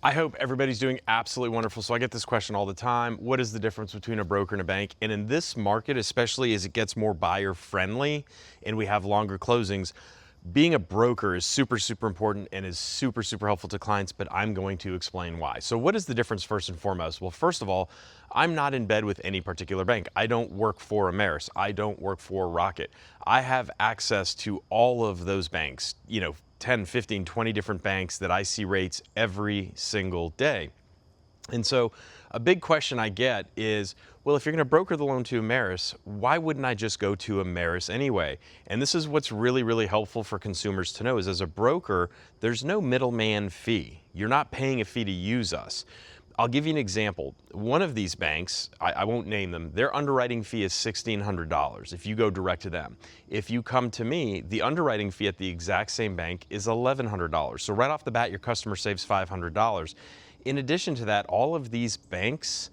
I hope everybody's doing absolutely wonderful. So I get this question all the time. What is the difference between a broker and a bank? And in this market, especially as it gets more buyer friendly and we have longer closings, being a broker is super, super important and is super, super helpful to clients, but I'm going to explain why. So what is the difference first and foremost? Well, first of all, I'm not in bed with any particular bank. I don't work for Ameris. I don't work for Rocket. I have access to all of those banks, 10, 15, 20 different banks that I see rates every single day. And so a big question I get is, well, if you're going to broker the loan to Ameris, why wouldn't I just go to Ameris anyway? And this is what's really, really helpful for consumers to know is as a broker, there's no middleman fee. You're not paying a fee to use us. I'll give you an example. One of these banks, I won't name them, their underwriting fee is $1,600 if you go direct to them. If you come to me, the underwriting fee at the exact same bank is $1,100. So right off the bat, your customer saves $500. In addition to that, all of these banks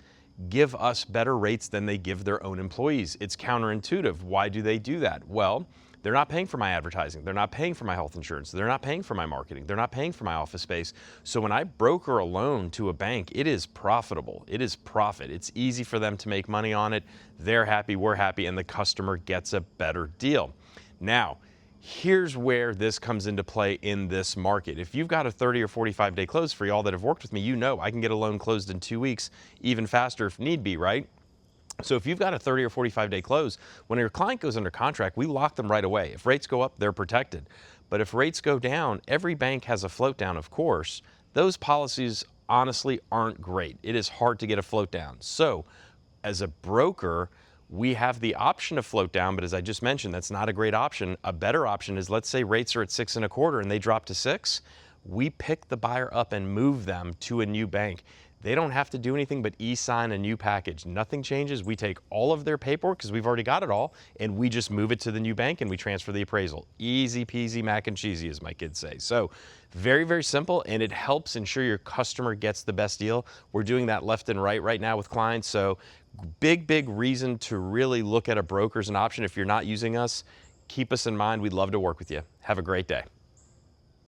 give us better rates than they give their own employees. It's counterintuitive. Why do they do that? Well, they're not paying for my advertising. They're not paying for my health insurance. They're not paying for my marketing. They're not paying for my office space. So when I broker a loan to a bank, it is profitable. It is profit. It's easy for them to make money on it. They're happy, we're happy, and the customer gets a better deal. Now, here's where this comes into play in this market. If you've got a 30 or 45 day close, for y'all that have worked with me, you know I can get a loan closed in 2 weeks, even faster if need be, right? So if you've got a 30 or 45 day close, when your client goes under contract, we lock them right away. If rates go up, they're protected. But if rates go down, every bank has a float down, of course. Those policies honestly aren't great. It is hard to get a float down. So as a broker, we have the option to float down, but as I just mentioned, that's not a great option. A better option is, let's say rates are at 6.25 and they drop to 6. We pick the buyer up and move them to a new bank. They don't have to do anything but e-sign a new package. Nothing changes. We take all of their paperwork because we've already got it all, and we just move it to the new bank and we transfer the appraisal. Easy peasy mac and cheesy, as my kids say. So very, very simple, and it helps ensure your customer gets the best deal. We're doing that left and right now with clients. So big, big reason to really look at a broker as an option. If you're not using us, keep us in mind. We'd love to work with you. Have a great day.